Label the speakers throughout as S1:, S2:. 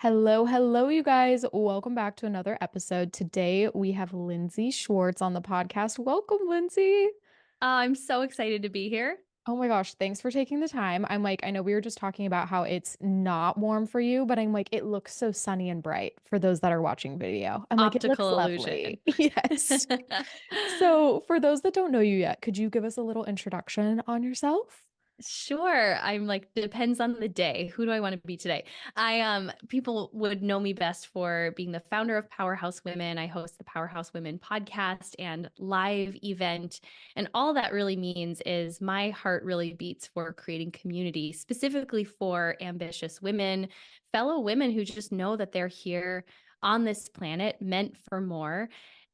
S1: Hello, hello, you guys. Welcome back to another episode. Today we have Lindsey Schwartz on the podcast. Welcome, Lindsey.
S2: I'm so excited to be here.
S1: Oh my gosh, thanks for taking the time. I know we were just talking about how it's not warm for you, but I'm like, it looks so sunny and bright for those that are watching video. I'm like, it looks
S2: Optical illusion.
S1: lovely. Yes. So, for those that don't know you yet, could you give us a little introduction on yourself?
S2: Sure. I'm like, depends on the day. Who do I want to be today? People would know me best for being the founder of Powerhouse Women. I host the Powerhouse Women podcast and live event. And all that really means is my heart really beats for creating community, specifically for ambitious women, fellow women who just know that they're here on this planet meant for more.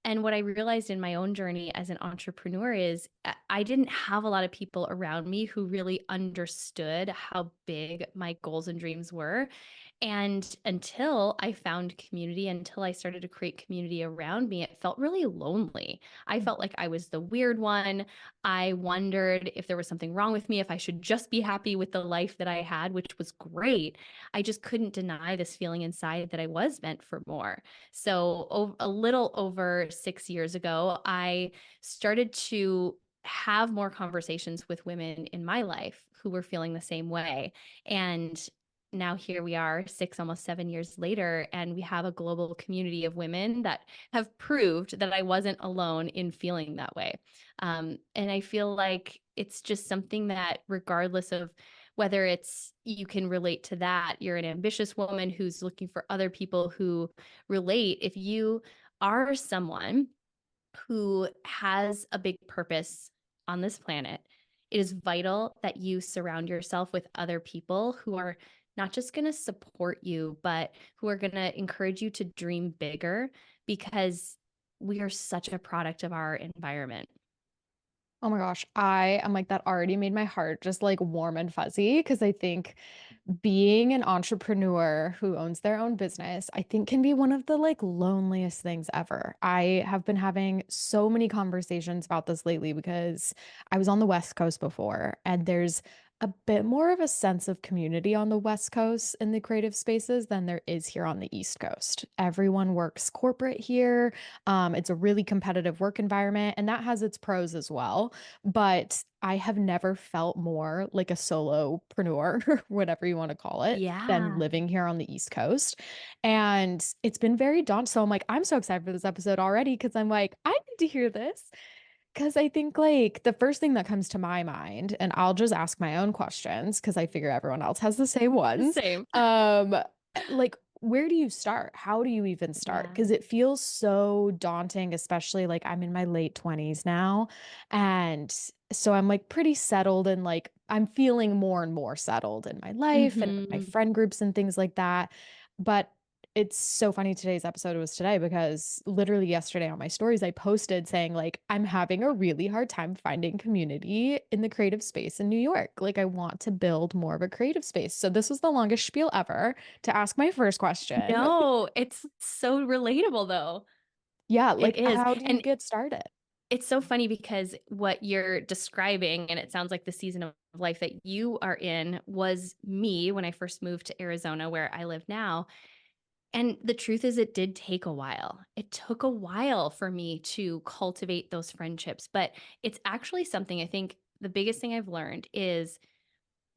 S2: And what I realized in my own journey as an entrepreneur is I didn't have a lot of people around me who really understood how big my goals and dreams were. And until I found community, until I started to create community around me, it felt really lonely. I felt like I was the weird one. I wondered if there was something wrong with me, if I should just be happy with the life that I had, which was great. I just couldn't deny this feeling inside that I was meant for more. So, a little over 6 years ago, I started to have more conversations with women in my life who were feeling the same way. And now here we are, almost 7 years later, and we have a global community of women that have proved that I wasn't alone in feeling that way. And I feel like it's just something that, regardless of whether it's you can relate to that, you're an ambitious woman who's looking for other people who relate. If you are someone who has a big purpose on this planet, it is vital that you surround yourself with other people who are not just going to support you, but who are going to encourage you to dream bigger because we are such a product of our environment.
S1: Oh my gosh, I am like that already made my heart just like warm and fuzzy because I think being an entrepreneur who owns their own business, I think can be one of the like loneliest things ever. I have been having so many conversations about this lately because I was on the West Coast before, and there's a bit more of a sense of community on the West Coast in the creative spaces than there is here on the East Coast. Everyone works corporate here. It's a really competitive work environment, and that has its pros as well. But I have never felt more like a solopreneur, or whatever you want to call it, than
S2: Yeah.
S1: living here on the East Coast. And it's been very daunting. So I'm like, I'm so excited for this episode already because I'm like, I need to hear this. Because I think like the first thing that comes to my mind, and I'll just ask my own questions because I figure everyone else has the same ones.
S2: Same.
S1: Like, where do you start? How do you even start?
S2: Yeah.
S1: Because it feels so daunting, especially like I'm in my late 20s now. And so I'm like pretty settled, and like I'm feeling more and more settled in my life and my
S2: Hmm.
S1: friend groups and things like that. But it's so funny today's episode was today because literally yesterday on my stories I posted saying like I'm having a really hard time finding community in the creative space in New York. Like I want to build more of a creative space. So this was the longest spiel ever to ask my first question.
S2: No, it's so relatable though.
S1: Yeah,
S2: It
S1: like
S2: is.
S1: how do you
S2: And
S1: get started?
S2: it's so funny because what you're describing, and it sounds like the season of life that you are in, was me when I first moved to Arizona, where I live now. And the truth is, it did take a while. It took a while for me to cultivate those friendships. But it's actually something I think the biggest thing I've learned is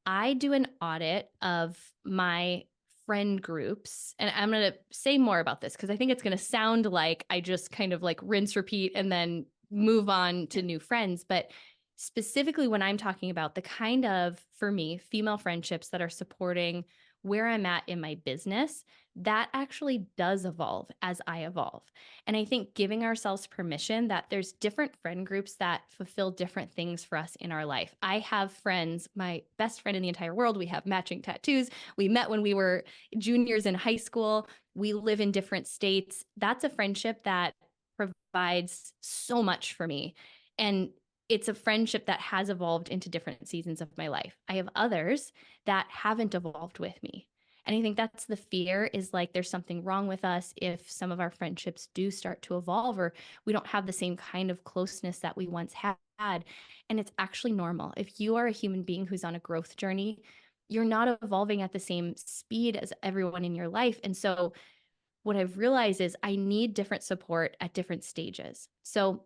S2: I do an audit of my friend groups. And I'm going to say more about this because I think it's going to sound like I just kind of like rinse, repeat, and then move on to new friends. But specifically, when I'm talking about the kind of, for me, female friendships that are supporting where I'm at in my business, that actually does evolve as I evolve. And I think giving ourselves permission that there's different friend groups that fulfill different things for us in our life. I have friends, my best friend in the entire world, we have matching tattoos. We met when we were juniors in high school. We live in different states. That's a friendship that provides so much for me. And it's a friendship that has evolved into different seasons of my life. I have others that haven't evolved with me. And I think that's the fear is like there's something wrong with us if some of our friendships do start to evolve or we don't have the same kind of closeness that we once had. And it's actually normal. If you are a human being who's on a growth journey, you're not evolving at the same speed as everyone in your life. And so what I've realized is I need different support at different stages. So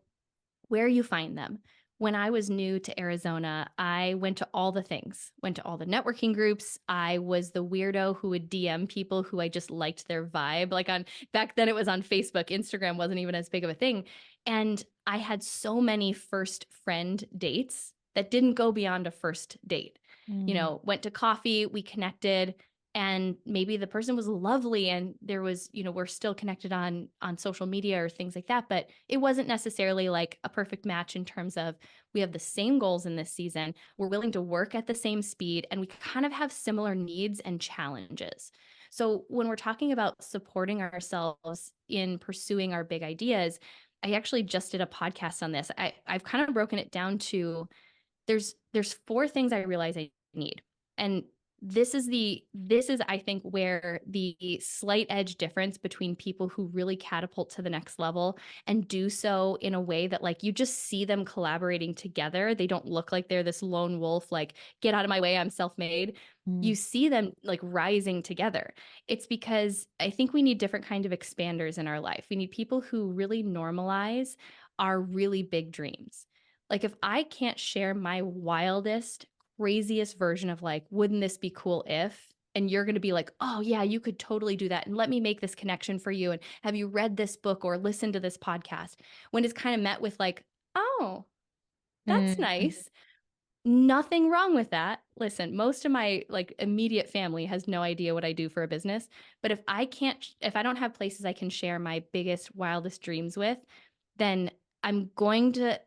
S2: where you find them. When I was new to Arizona, I went to all the things, went to all the networking groups. I was the weirdo who would DM people who I just liked their vibe. Like on back then it was on Facebook, Instagram wasn't even as big of a thing. And I had so many first friend dates that didn't go beyond a first date.
S1: Mm,
S2: Went to coffee, we connected, and maybe the person was lovely and there was, we're still connected on social media or things like that, but it wasn't necessarily like a perfect match in terms of we have the same goals in this season, we're willing to work at the same speed, and we kind of have similar needs and challenges. So when we're talking about supporting ourselves in pursuing our big ideas, I actually just did a podcast on this. I've kind of broken it down to there's four things I realize I need. And this is I think where the slight edge difference between people who really catapult to the next level and do so in a way that like you just see them collaborating together. They don't look like they're this lone wolf, like get out of my way, I'm self-made.
S1: mm,
S2: You see them like rising together. It's because I think we need different kind of expanders in our life. We need people who really normalize our really big dreams. Like if I can't share my wildest, craziest version of like, wouldn't this be cool if? And you're going to be like, oh, yeah, you could totally do that. And let me make this connection for you. And have you read this book or listened to this podcast? When it's kind of met with like, oh, that's
S1: mm,
S2: nice. Nothing wrong with that. Listen, most of my like immediate family has no idea what I do for a business. But if I don't have places I can share my biggest, wildest dreams with, then I'm going to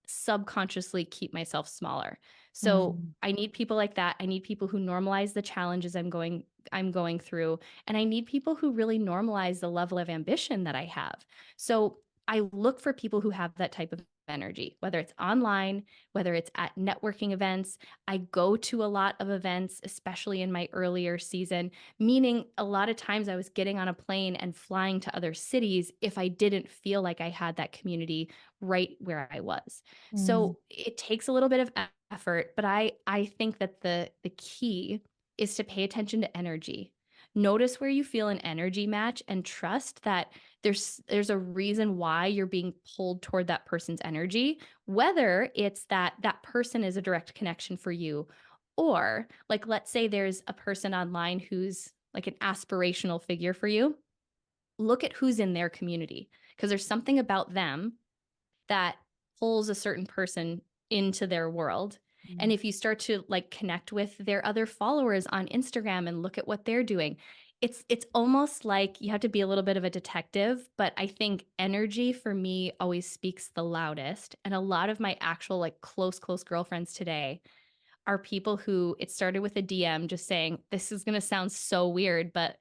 S2: subconsciously keep myself smaller. So
S1: mm,
S2: I need people like that. I need people who normalize the challenges I'm going through, and I need people who really normalize the level of ambition that I have. So I look for people who have that type of energy, whether it's online, whether it's at networking events. I go to a lot of events, especially in my earlier season, meaning a lot of times I was getting on a plane and flying to other cities if I didn't feel like I had that community right where I was.
S1: mm,
S2: So it takes a little bit of effort, but I think that the key is to pay attention to energy. Notice where you feel an energy match and trust that there's a reason why you're being pulled toward that person's energy, whether it's that that person is a direct connection for you, or like let's say there's a person online who's like an aspirational figure for you. Look at who's in their community because there's something about them that pulls a certain person into their world. And
S1: mm,
S2: if you start to like connect with their other followers on Instagram and look at what they're doing, it's almost like you have to be a little bit of a detective, but I think energy for me always speaks the loudest. And a lot of my actual like close girlfriends today are people who it started with a DM just saying, this is going to sound so weird, but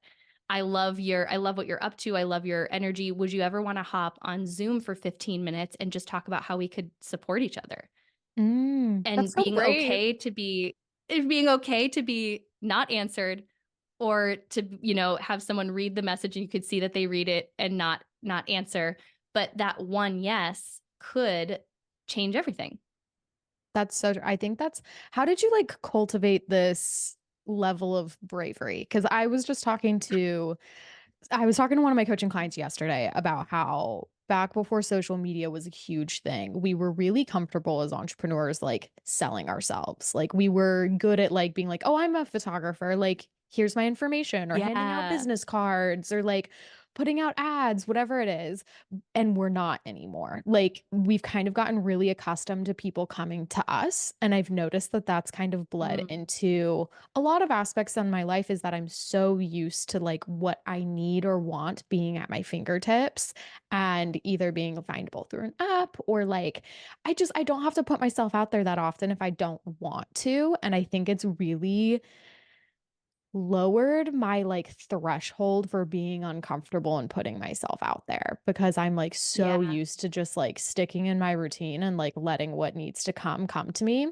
S2: I love what you're up to. I love your energy. Would you ever want to hop on Zoom for 15 minutes and just talk about how we could support each other
S1: That's
S2: and
S1: so brave.
S2: being okay to be not answered or to, have someone read the message and you could see that they read it and not answer, but that one yes could change everything.
S1: That's so, I think that's, how did you like cultivate this level of bravery? Because I was talking to one of my coaching clients yesterday about how back before social media was a huge thing, we were really comfortable as entrepreneurs, like selling ourselves. Like we were good at like being like, oh, I'm a photographer. Like, here's my information, or handing out
S2: Yeah.
S1: business cards, or like putting out ads, whatever it is. And we're not anymore. Like we've kind of gotten really accustomed to people coming to us. And I've noticed that that's kind of bled
S2: Mm,
S1: into a lot of aspects in my life, is that I'm so used to like what I need or want being at my fingertips and either being findable through an app, or like I don't have to put myself out there that often if I don't want to. And I think it's really lowered my like threshold for being uncomfortable and putting myself out there, because I'm like so
S2: yeah.
S1: used to just like sticking in my routine and like letting what needs to come to me.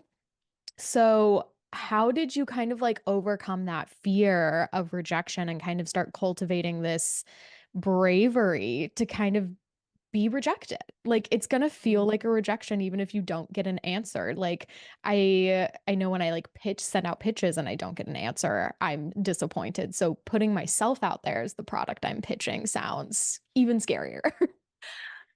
S1: So, how did you kind of like overcome that fear of rejection and kind of start cultivating this bravery to kind of be rejected. Like it's gonna feel
S2: Mm.
S1: like a rejection even if you don't get an answer. Like I know when I like send out pitches and I don't get an answer, I'm disappointed. So putting myself out there as the product I'm pitching sounds even scarier.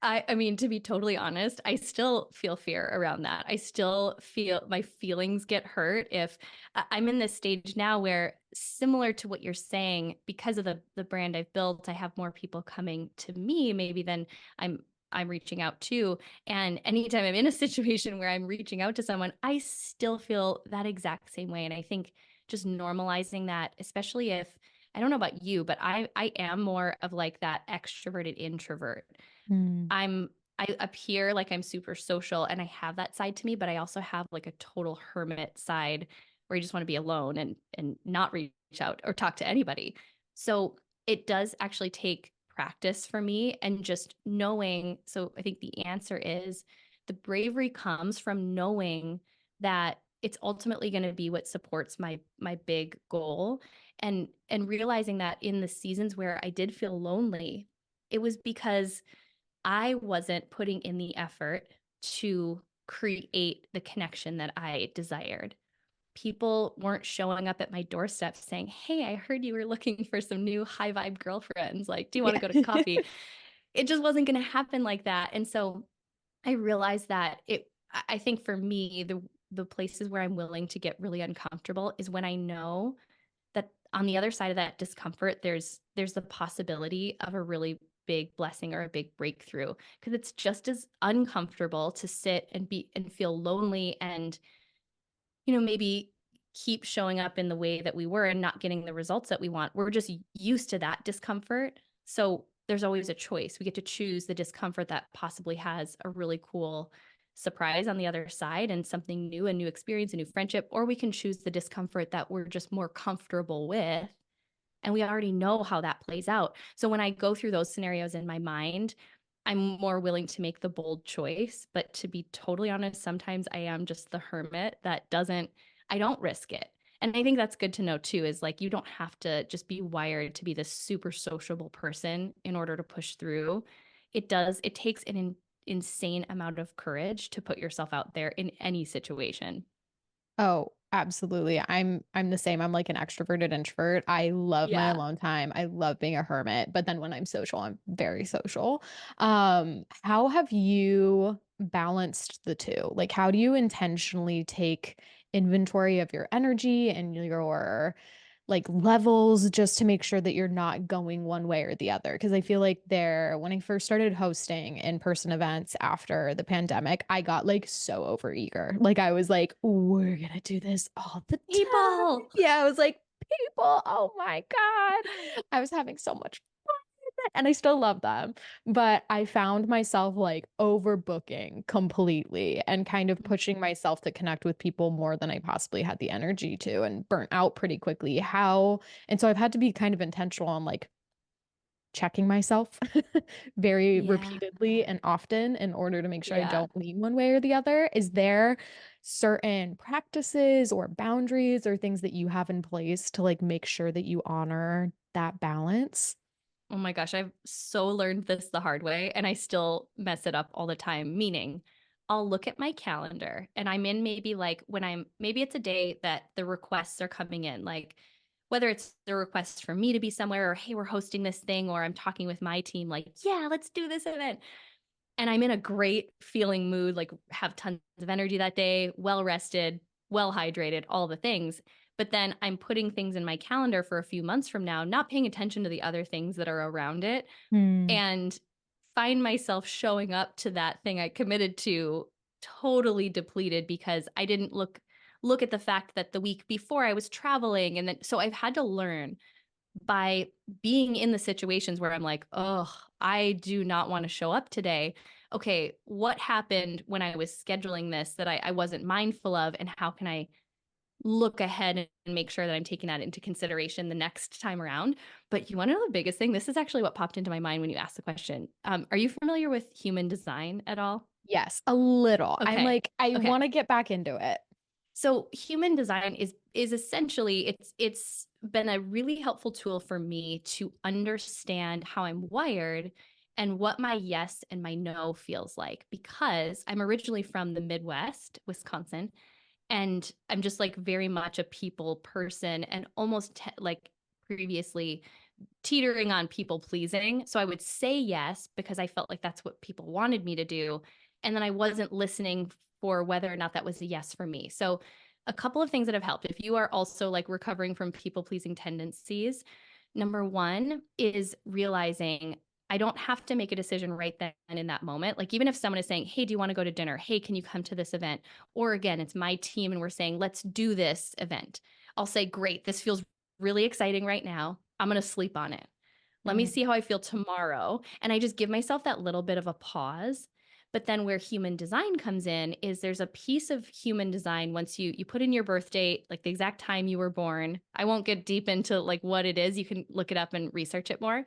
S2: I mean, to be totally honest, I still feel fear around that. I still feel my feelings get hurt if I'm in this stage now where, similar to what you're saying, because of the brand I've built, I have more people coming to me maybe than I'm reaching out to. And anytime I'm in a situation where I'm reaching out to someone, I still feel that exact same way. And I think just normalizing that, especially if I don't know about you, but I am more of like that extroverted introvert.
S1: Mm.
S2: I appear like I'm super social and I have that side to me, but I also have like a total hermit side where I just want to be alone and not reach out or talk to anybody. So it does actually take practice for me and just knowing. So I think the answer is the bravery comes from knowing that it's ultimately going to be what supports my big goal, and realizing that in the seasons where I did feel lonely, it was because I wasn't putting in the effort to create the connection that I desired. People weren't showing up at my doorstep saying, "Hey, I heard you were looking for some new high vibe girlfriends. Like, do you want to
S1: Yeah.
S2: go to coffee?" It just wasn't going to happen like that. And so I realized that I think for me, the places where I'm willing to get really uncomfortable is when I know that on the other side of that discomfort, there's the possibility of a really big blessing or a big breakthrough, because it's just as uncomfortable to sit and be and feel lonely and maybe keep showing up in the way that we were and not getting the results that we want. We're just used to that discomfort. So there's always a choice. We get to choose the discomfort that possibly has a really cool surprise on the other side and something new, a new experience, a new friendship, or we can choose the discomfort that we're just more comfortable with and we already know how that plays out. So when I go through those scenarios in my mind, I'm more willing to make the bold choice. But to be totally honest, sometimes I am just the hermit that I don't risk it. And I think that's good to know too, is like you don't have to just be wired to be this super sociable person in order to push through. It takes insane amount of courage to put yourself out there in any situation.
S1: Oh, absolutely. I'm the same. I'm like an extroverted introvert. I love my
S2: Yeah.
S1: alone time. I love being a hermit, but then when I'm social, I'm very social. How have you balanced the two? Like how do you intentionally take inventory of your energy and your like levels just to make sure that you're not going one way or the other? Because I feel like when I first started hosting in-person events after the pandemic, I got like so overeager. Like I was like, we're gonna do this all the time.
S2: People.
S1: Yeah, I was like, people, oh my God. I was having so much and I still love them. But I found myself like overbooking completely and kind of pushing myself to connect with people more than I possibly had the energy to and burnt out pretty quickly. And so I've had to be kind of intentional on like checking myself very
S2: Yeah.
S1: repeatedly and often in order to make sure I
S2: Yeah.
S1: don't lean one way or the other. Is there certain practices or boundaries or things that you have in place to like make sure that you honor that balance?
S2: Oh my gosh, I've so learned this the hard way and I still mess it up all the time. Meaning, I'll look at my calendar and I'm in maybe like maybe it's a day that the requests are coming in, like whether it's the request for me to be somewhere or, hey, we're hosting this thing, or I'm talking with my team, like, yeah, let's do this event. And I'm in a great feeling mood, like have tons of energy that day, well rested, well hydrated, all the things. But then I'm putting things in my calendar for a few months from now, not paying attention to the other things that are around it,
S1: Hmm.
S2: and find myself showing up to that thing I committed to totally depleted because I didn't look at the fact that the week before I was traveling. And then so I've had to learn by being in the situations where I'm like, oh, I do not want to show up today. Okay, what happened when I was scheduling this that I wasn't mindful of? And how can I look ahead and make sure that I'm taking that into consideration the next time around? But you want to know the biggest thing? This is actually what popped into my mind when you asked the question. Are you familiar with human design at all?
S1: Yes, a little. I'm
S2: Okay.
S1: like, I
S2: Okay.
S1: want to get back into it.
S2: So human design is essentially it's been a really helpful tool for me to understand how I'm wired and what my yes and my no feels like, because I'm originally from the Midwest, Wisconsin, and I'm just like very much a people person and almost like previously teetering on people pleasing. So I would say yes because I felt like that's what people wanted me to do. And then I wasn't listening for whether or not that was a yes for me. So a couple of things that have helped. If you are also like recovering from people pleasing tendencies, number one is realizing I don't have to make a decision right then in that moment. Like, even if someone is saying, hey, do you want to go to dinner? Hey, can you come to this event? Or again, it's my team and we're saying, let's do this event. I'll say, great, this feels really exciting right now. I'm going to sleep on it. Let me
S1: Mhm.
S2: see how I feel tomorrow. And I just give myself that little bit of a pause. But then where human design comes in is there's a piece of human design once you put in your birth date, like the exact time you were born. I won't get deep into like what it is. You can look it up and research it more.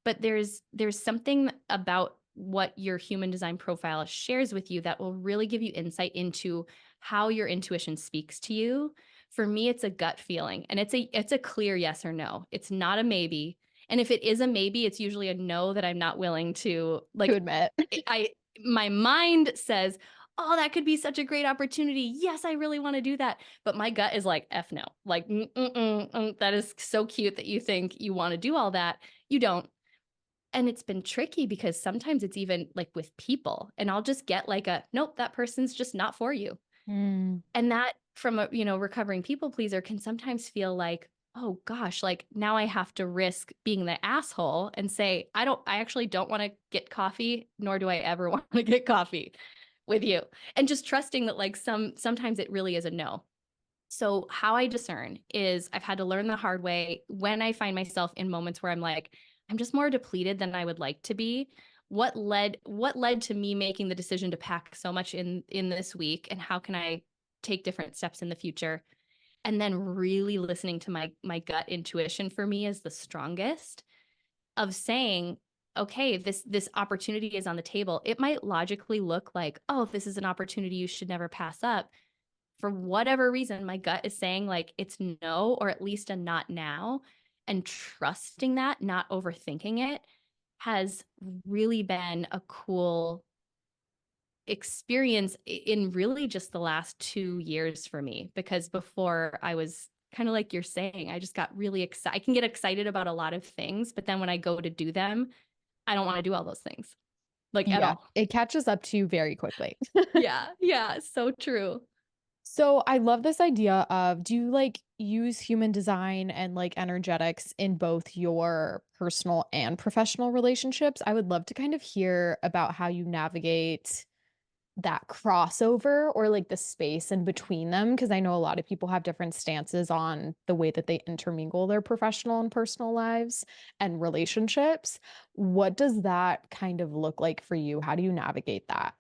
S2: But there's something about what your human design profile shares with you that will really give you insight into how your intuition speaks to you. For me, it's a gut feeling, and it's a clear yes or no. It's not a maybe. And if it is a maybe, it's usually a no that I'm not willing to
S1: To
S2: like.
S1: admit.
S2: I My mind says, "Oh, that could be such a great opportunity. Yes, I really want to do that." But my gut is like, "F no." Like, that is so cute that you think you want to do all that. You don't. And it's been tricky because sometimes it's even like with people, and I'll just get like a, nope, that person's just not for you.
S1: Mm.
S2: And that from a, recovering people pleaser can sometimes feel like, oh gosh, like now I have to risk being the asshole and say, I actually don't want to get coffee, nor do I ever want to get coffee with you. And just trusting that like sometimes it really is a no. So, how I discern is I've had to learn the hard way when I find myself in moments where I'm like, I'm just more depleted than I would like to be. What led to me making the decision to pack so much in this week, and how can I take different steps in the future? And then really listening to my gut intuition for me is the strongest of saying, okay, this opportunity is on the table. It might logically look like, oh, this is an opportunity you should never pass up. For whatever reason, my gut is saying like it's no, or at least a not now. And trusting that, not overthinking it, has really been a cool experience in really just the last 2 years for me. Because before, I was kind of like you're saying, I just got really excited. I can get excited about a lot of things, but then when I go to do them, I don't want to do all those things like at
S1: Yeah,
S2: all.
S1: it catches up to you very quickly.
S2: Yeah, yeah, so true.
S1: So I love this idea of, do you like use human design and like energetics in both your personal and professional relationships? I would love to kind of hear about how you navigate that crossover or like the space in between them, because I know a lot of people have different stances on the way that they intermingle their professional and personal lives and relationships. What does that kind of look like for you? How do you navigate that?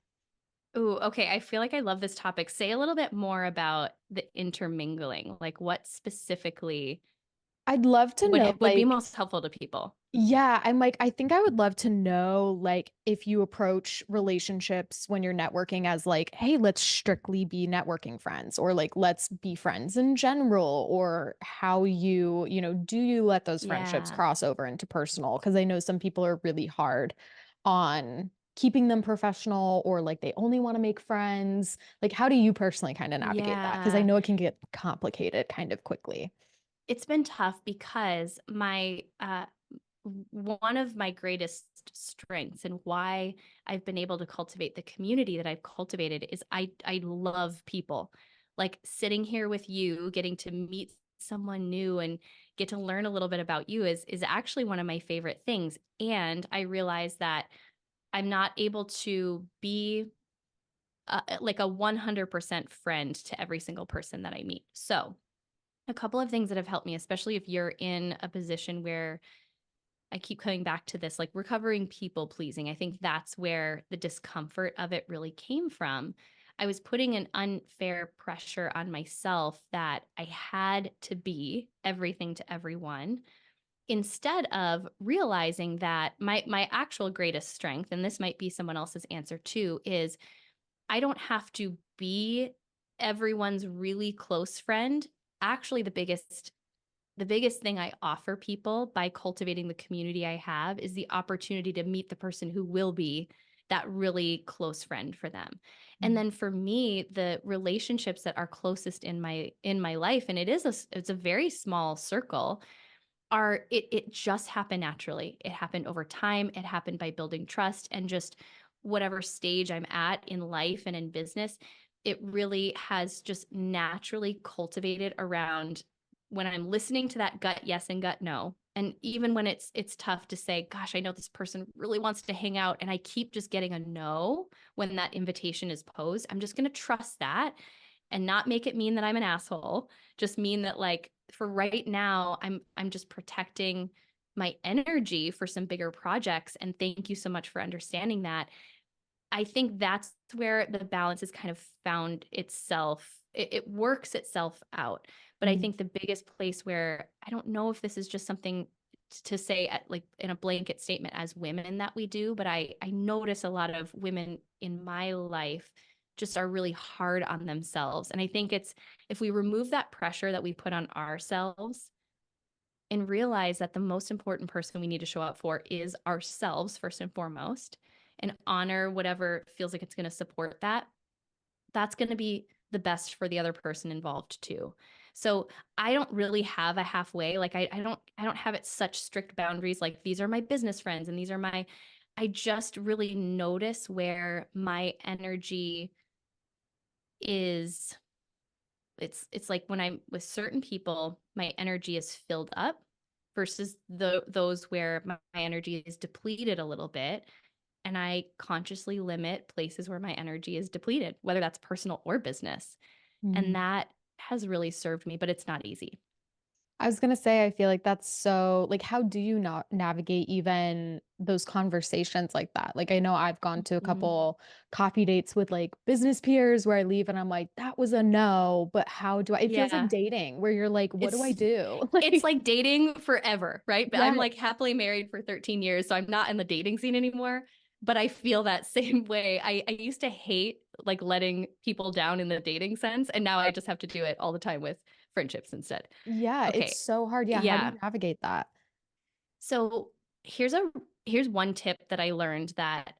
S2: Ooh, okay. I feel like I love this topic. Say a little bit more about the intermingling. Like, what specifically
S1: I'd love to
S2: would
S1: know,
S2: would be
S1: like,
S2: most helpful to people?
S1: yeah, I'm like, I think I would love to know, like, if you approach relationships when you're networking as like, hey, let's strictly be networking friends, or like, let's be friends in general, or how do you let those friendships
S2: Yeah.
S1: cross over into personal? Because I know some people are really hard on keeping them professional, or like they only want to make friends. Like, how do you personally kind of navigate that? Because I
S2: Yeah.
S1: know it can get complicated kind of quickly.
S2: It's been tough because my one of my greatest strengths and why I've been able to cultivate the community that I've cultivated is I love people. Like sitting here with you, getting to meet someone new and get to learn a little bit about you is actually one of my favorite things. And I realize that I'm not able to be like a 100% friend to every single person that I meet. So, a couple of things that have helped me, especially if you're in a position where I keep coming back to this, like recovering people pleasing. I think that's where the discomfort of it really came from. I was putting an unfair pressure on myself that I had to be everything to everyone, instead of realizing that my actual greatest strength, and this might be someone else's answer too, is I don't have to be everyone's really close friend. Actually, the biggest the biggest thing I offer people by cultivating the community I have is the opportunity to meet the person who will be that really close friend for them. And
S1: Mm.
S2: then for me, the relationships that are closest in my life, and it's a very small circle, it just happened naturally. It happened over time. It happened by building trust, and just whatever stage I'm at in life and in business, it really has just naturally cultivated around when I'm listening to that gut yes and gut no. And even when it's tough to say, gosh, I know this person really wants to hang out, and I keep just getting a no when that invitation is posed, I'm just going to trust that and not make it mean that I'm an asshole. Just mean that, like, for right now, I'm just protecting my energy for some bigger projects. And thank you so much for understanding that. I think that's where the balance has kind of found itself. It works itself out. But I
S1: Mm.
S2: think the biggest place where, I don't know if this is just something to say at, like, in a blanket statement as women that we do, but I notice a lot of women in my life just are really hard on themselves. And I think it's, if we remove that pressure that we put on ourselves and realize that the most important person we need to show up for is ourselves first and foremost, and honor whatever feels like it's going to support that, that's going to be the best for the other person involved too. So I don't really have a halfway. Like, I don't have it such strict boundaries. Like, these are my business friends and these are my, I just really notice where my energy is. It's like when I'm with certain people, my energy is filled up versus those where my energy is depleted a little bit. And I consciously limit places where my energy is depleted, whether that's personal or business. And
S1: Mm.
S2: that has really served me, but it's not easy.
S1: I was gonna say, I feel like that's so like, how do you not navigate even those conversations like that? Like, I know I've gone to a
S2: Mhm.
S1: couple coffee dates with like business peers where I leave and I'm like, that was a no, but how do I? It feels like
S2: Yeah.
S1: dating where you're like, what do I
S2: It's
S1: do?
S2: it's
S1: Like,
S2: like dating forever, right? But I'm
S1: yeah,
S2: like happily married for 13 years, so I'm not in the dating scene anymore. But I feel that same way. I used to hate, like, letting people down in the dating sense, and now I just have to do it all the time with friendships instead.
S1: yeah, it's
S2: Okay.
S1: so hard. Yeah, how do
S2: Yeah.
S1: you navigate that?
S2: So here's a here's one tip that I learned that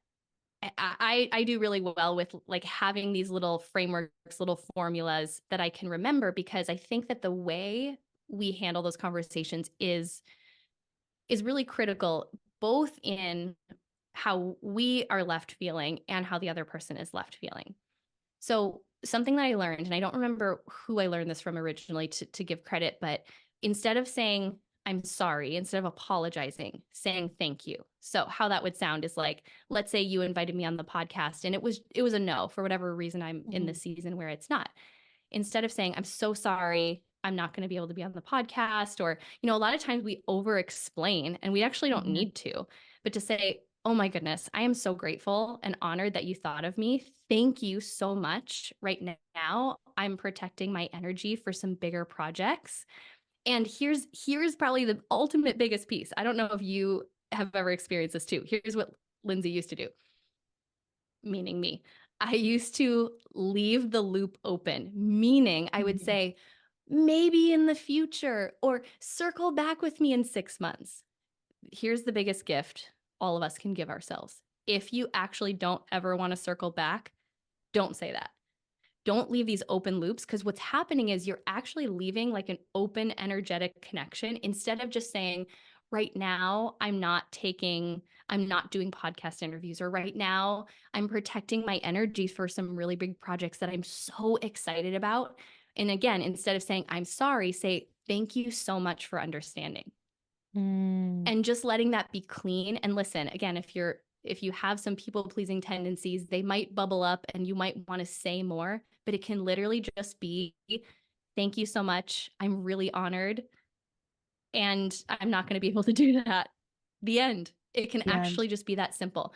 S2: I do really well with, like, having these little frameworks, little formulas that I can remember, because I think that the way we handle those conversations is really critical, both in how we are left feeling and how the other person is left feeling. So something that I learned, and I don't remember who I learned this from originally to give credit, but instead of saying I'm sorry, instead of apologizing, saying thank you. So how that would sound is like, let's say you invited me on the podcast and it was a no for whatever reason. I'm in
S1: Mhm.
S2: this season where it's not. Instead of saying I'm so sorry, I'm not going to be able to be on the podcast, or, a lot of times we over explain and we actually don't
S1: Mhm.
S2: need to, but to say, oh my goodness, I am so grateful and honored that you thought of me. Thank you so much. Right now, I'm protecting my energy for some bigger projects. And here's probably the ultimate biggest piece. I don't know if you have ever experienced this too. Here's what Lindsey used to do, meaning me. I used to leave the loop open, meaning I would
S1: Mhm.
S2: say, maybe in the future, or circle back with me in 6 months. Here's the biggest gift all of us can give ourselves. If you actually don't ever want to circle back, don't say that. Don't leave these open loops, because what's happening is you're actually leaving like an open energetic connection, instead of just saying, right now, I'm not doing podcast interviews, or right now, I'm protecting my energy for some really big projects that I'm so excited about. And again, instead of saying, I'm sorry, say, thank you so much for understanding,
S1: Mm.
S2: and just letting that be clean. And listen, again, if you have some people pleasing tendencies, they might bubble up and you might want to say more, but it can literally just be, thank you so much, I'm really honored, and I'm not going to be able to do that. The end. It can
S1: The end.
S2: actually just be that simple.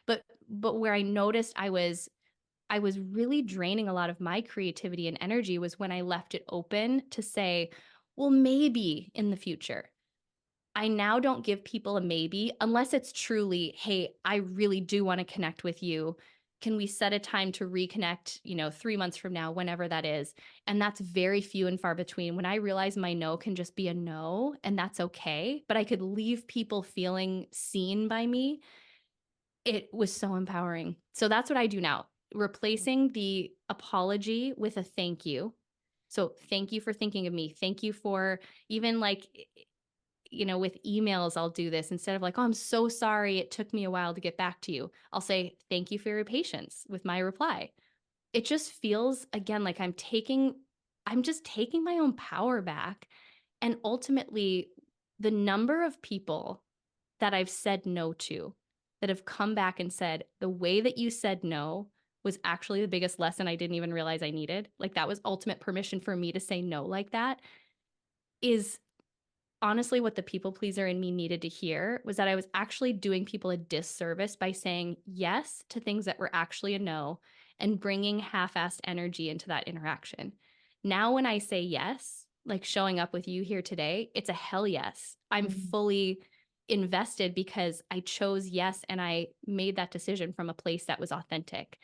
S2: But where I noticed I was really draining a lot of my creativity and energy was when I left it open to say, well, maybe in the future. I now don't give people a maybe unless it's truly, hey, I really do want to connect with you. can we set a time to reconnect, 3 months from now, whenever that is? And that's very few and far between. When I realize my no can just be a no, and that's okay, but I could leave people feeling seen by me, it was so empowering. So that's what I do now, replacing the apology with a thank you. So thank you for thinking of me. Thank you for, even like, with emails, I'll do this instead of like, oh, I'm so sorry, it took me a while to get back to you. I'll say, thank you for your patience with my reply. It just feels, again, like I'm just taking my own power back. And ultimately, the number of people that I've said no to that have come back and said, the way that you said no was actually the biggest lesson I didn't even realize I needed. Like, that was ultimate permission for me to say no like that, is honestly what the people pleaser in me needed to hear, was that I was actually doing people a disservice by saying yes to things that were actually a no and bringing half-assed energy into that interaction. Now, when I say yes, like showing up with you here today, it's a hell yes. I'm
S1: Mhm.
S2: fully invested because I chose yes and I made that decision from a place that was authentic.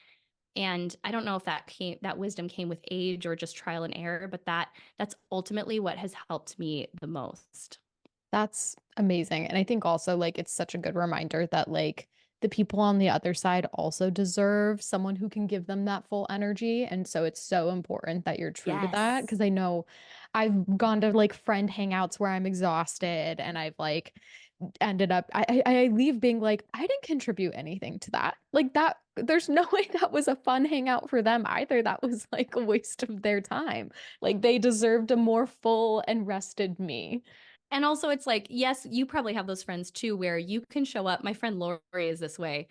S2: And I don't know if that wisdom came with age or just trial and error, but that's ultimately what has helped me the most.
S1: That's amazing. And I think also like it's such a good reminder that like the people on the other side also deserve someone who can give them that full energy. And so it's so important that you're true to that.
S2: Yes.
S1: Cause I know I've gone to like friend hangouts where I'm exhausted and I've like ended up I leave being like, I didn't contribute anything to that. Like that there's no way that was a fun hangout for them either. That was like a waste of their time. Like they deserved a more full and rested me.
S2: And also, it's like, yes, you probably have those friends too, where you can show up. My friend Lori is this way.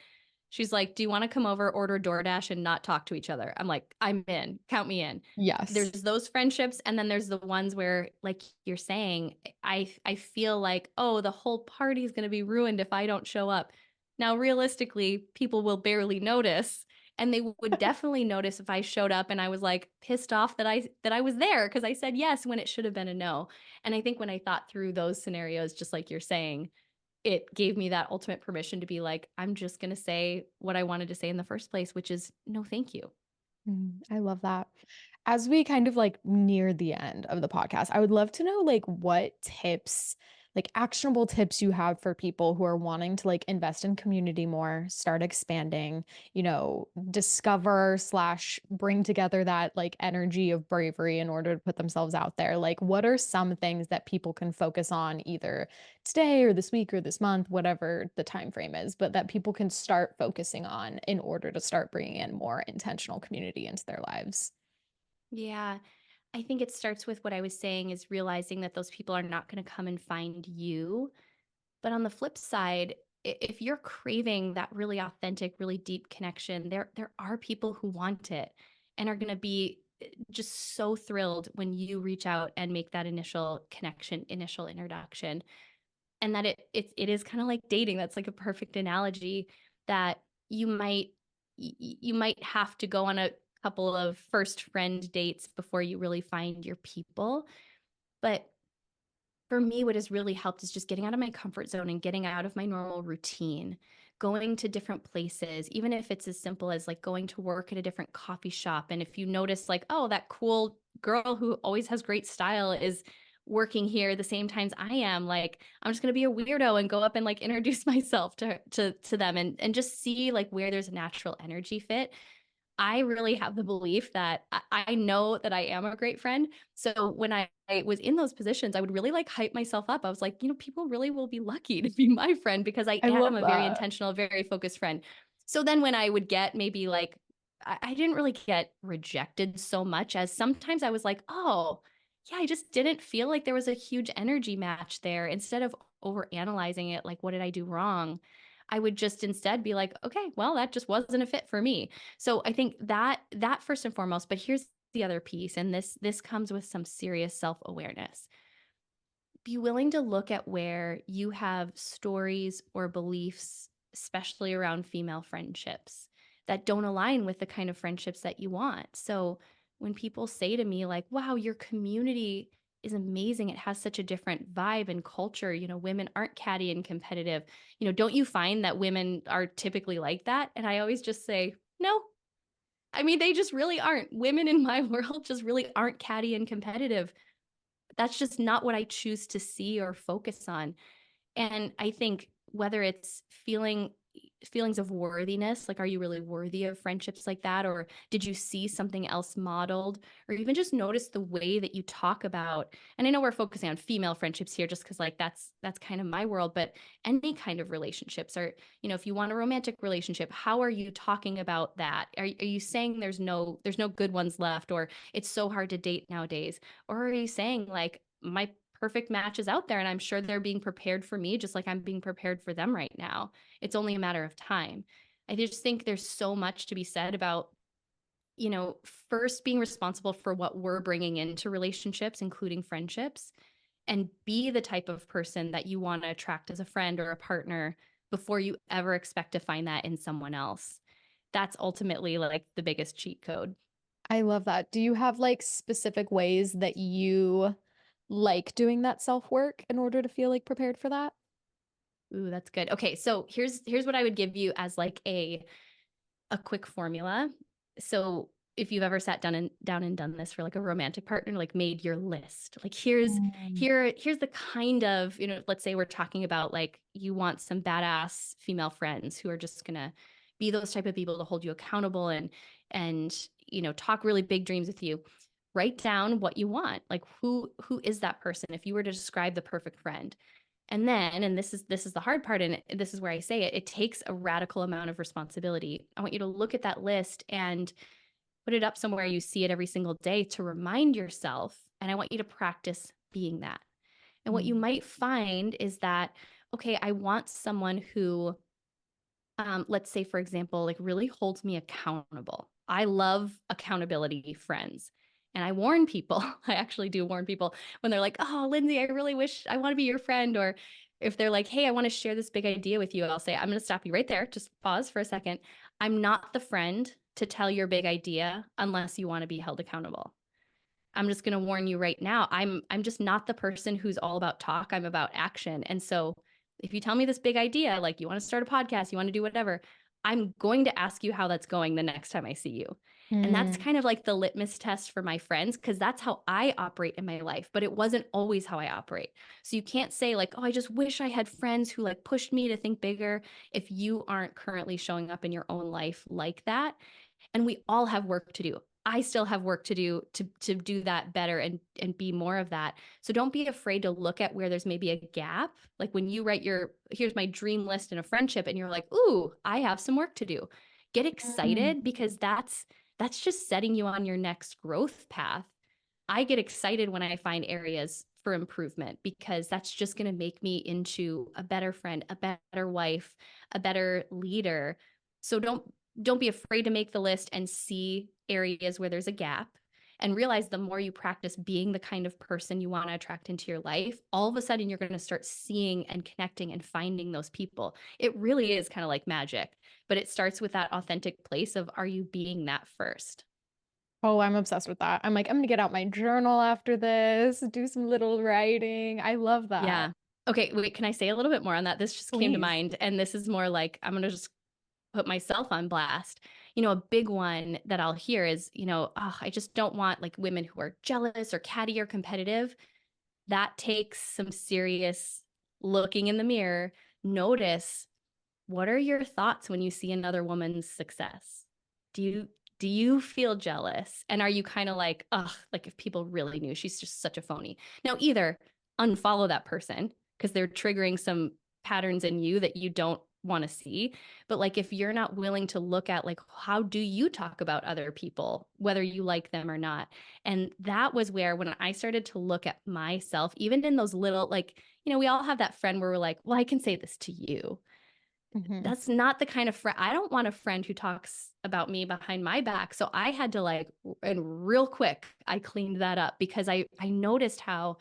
S2: She's like, do you want to come over, order DoorDash, and not talk to each other? I'm like, I'm in. Count me in. There's
S1: Yes.
S2: those friendships, and then there's the ones where, like you're saying, I feel like, oh, the whole party is going to be ruined if I don't show up. Now, realistically, people will barely notice, and they would definitely notice if I showed up and I was like pissed off that I was there because I said yes when it should have been a no. And I think when I thought through those scenarios, just like you're saying, it gave me that ultimate permission to be like, I'm just going to say what I wanted to say in the first place, which is no, thank you.
S1: I love that. As we kind of like near the end of the podcast, I would love to know like what tips, like actionable tips you have for people who are wanting to like invest in community more, start expanding, discover slash bring together that like energy of bravery in order to put themselves out there. Like, what are some things that people can focus on either today or this week or this month, whatever the time frame is, but that people can start focusing on in order to start bringing in more intentional community into their lives?
S2: Yeah. I think it starts with what I was saying, is realizing that those people are not going to come and find you. But on the flip side, if you're craving that really authentic, really deep connection, there are people who want it and are going to be just so thrilled when you reach out and make that initial connection, initial introduction. And that it is kind of like dating. That's like a perfect analogy, that you might you might have to go on a couple of first friend dates before you really find your people. But for me, what has really helped is just getting out of my comfort zone and getting out of my normal routine, going to different places, even if it's as simple as like going to work at a different coffee shop. And if you notice, like, oh, that cool girl who always has great style is working here the same times I am, like, I'm just gonna be a weirdo and go up and like introduce myself to them, and just see like where there's a natural energy fit. I really have the belief that I know that I am a great friend. So when I was in those positions, I would really like hype myself up. I was like, people really will be lucky to be my friend because I
S1: I
S2: am
S1: love
S2: a very
S1: that.
S2: intentional, very focused friend. So then when I would get maybe like, I didn't really get rejected so much as sometimes I was like, oh, yeah, I just didn't feel like there was a huge energy match there. Instead of over analyzing it, like, what did I do wrong? I would just instead be like, okay, well, that just wasn't a fit for me. So I think that first and foremost, but here's the other piece, and this comes with some serious self-awareness. Be willing to look at where you have stories or beliefs, especially around female friendships, that don't align with the kind of friendships that you want. So when people say to me, like, wow, your community is amazing, it has such a different vibe and culture, women aren't catty and competitive, don't you find that women are typically like that? And I always just say, No. I mean, they just really aren't. Women in my world just really aren't catty and competitive. That's just not what I choose to see or focus on. And I think whether it's feelings of worthiness, like are you really worthy of friendships like that? Or did you see something else modeled? Or even just notice the way that you talk about, and I know we're focusing on female friendships here just because like that's kind of my world, but any kind of relationships or, if you want a romantic relationship, how are you talking about that? Are you saying there's no good ones left, or it's so hard to date nowadays? Or are you saying like my perfect match is out there and I'm sure they're being prepared for me just like I'm being prepared for them right now. It's only a matter of time. I just think there's so much to be said about, first being responsible for what we're bringing into relationships, including friendships, and be the type of person that you want to attract as a friend or a partner before you ever expect to find that in someone else. That's ultimately like the biggest cheat code.
S1: I love that. Do you have like specific ways that you like doing that self-work in order to feel like prepared for that?
S2: Ooh, that's good. Okay, so here's what I would give you as like a quick formula. So if you've ever sat down and done this for like a romantic partner, like made your list, like
S1: Mm.
S2: here's the kind of, let's say we're talking about like you want some badass female friends who are just gonna be those type of people to hold you accountable and talk really big dreams with you. Write down what you want. Like who is that person? If you were to describe the perfect friend, and then, and this is the hard part, and this is where I say it takes a radical amount of responsibility. I want you to look at that list and put it up somewhere you see it every single day to remind yourself. And I want you to practice being that. And what you
S1: Mm.
S2: might find is that, okay, I want someone who, let's say, for example, like really holds me accountable. I love accountability friends. And I warn people, I actually do warn people when they're like, oh, Lindsey, I really wish I want to be your friend. Or if they're like, hey, I want to share this big idea with you, I'll say, I'm going to stop you right there. Just pause for a second. I'm not the friend to tell your big idea unless you want to be held accountable. I'm just going to warn you right now. I'm just not the person who's all about talk. I'm about action. And so if you tell me this big idea, like you want to start a podcast, you want to do whatever, I'm going to ask you how that's going the next time I see you. And that's
S1: Mm.
S2: kind of like the litmus test for my friends because that's how I operate in my life, but it wasn't always how I operate. So you can't say like, "Oh, I just wish I had friends who like pushed me to think bigger," if you aren't currently showing up in your own life like that. And we all have work to do. I still have work to do to do that better and be more of that. So don't be afraid to look at where there's maybe a gap. Like when you write your here's my dream list in a friendship and you're like, "Ooh, I have some work to do." Get
S1: Mm.
S2: excited because that's just setting you on your next growth path. I get excited when I find areas for improvement because that's just going to make me into a better friend, a better wife, a better leader. So don't be afraid to make the list and see areas where there's a gap and realize the more you practice being the kind of person you want to attract into your life, all of a sudden you're going to start seeing and connecting and finding those people. It really is kind of like magic, but it starts with that authentic place of are you being that first?
S1: Oh, I'm obsessed with that. I'm like, I'm gonna get out my journal after this, do some little writing. I love that.
S2: Yeah. Okay, wait, can I say a little bit more on that? This just came to
S1: Please.
S2: mind, and this is more like I'm going to just put myself on blast. A big one that I'll hear is, oh, I just don't want like women who are jealous or catty or competitive. That takes some serious looking in the mirror. Notice, what are your thoughts when you see another woman's success? Do you feel jealous? And are you kind of like, ugh, like if people really knew she's just such a phony? Now, either unfollow that person because they're triggering some patterns in you that you don't want to see. But like if you're not willing to look at like how do you talk about other people, whether you like them or not. And that was where when I started to look at myself, even in those little like, we all have that friend where we're like, well, I can say this to you.
S1: Hmm.
S2: That's not the kind of friend I don't want a friend who talks about me behind my back. So I had to like and real quick I cleaned that up because I noticed how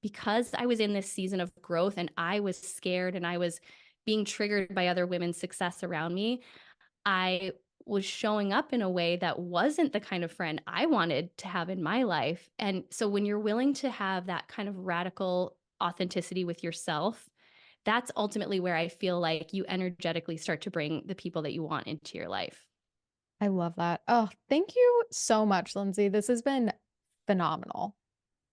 S2: because I was in this season of growth and I was scared and I was being triggered by other women's success around me, I was showing up in a way that wasn't the kind of friend I wanted to have in my life. And so when you're willing to have that kind of radical authenticity with yourself, that's ultimately where I feel like you energetically start to bring the people that you want into your life.
S1: I love that. Oh, thank you so much, Lindsay. This has been phenomenal.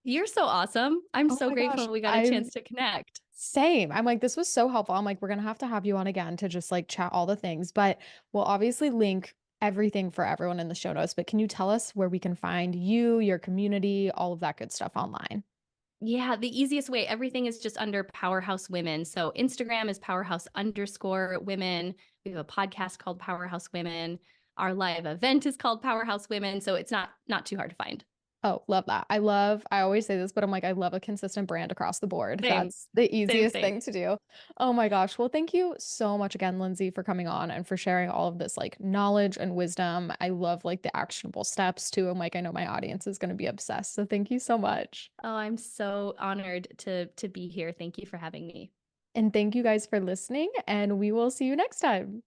S2: You're so awesome. I'm
S1: Oh
S2: so
S1: my gosh.
S2: grateful we got a
S1: I'm
S2: chance to connect.
S1: same. I'm like, this was so helpful. I'm like, we're gonna have to have you on again to just like chat all the things, but we'll obviously link everything for everyone in the show notes. But can you tell us where we can find you, your community, all of that good stuff online?
S2: Yeah, the easiest way, everything is just under Powerhouse Women. So Instagram is powerhouse_women. We have a podcast called Powerhouse Women. Our live event is called Powerhouse Women. So it's not too hard to find.
S1: Oh, love that. I always say this, but I'm like, I love a consistent brand across the board.
S2: Same,
S1: That's the
S2: same,
S1: easiest
S2: same.
S1: thing to do. Oh my gosh. Well, thank you so much again, Lindsay, for coming on and for sharing all of this like knowledge and wisdom. I love like the actionable steps too. I'm like, I know my audience is going to be obsessed. So thank you so much.
S2: Oh, I'm so honored to be here. Thank you for having me.
S1: And thank you guys for listening, and we will see you next time.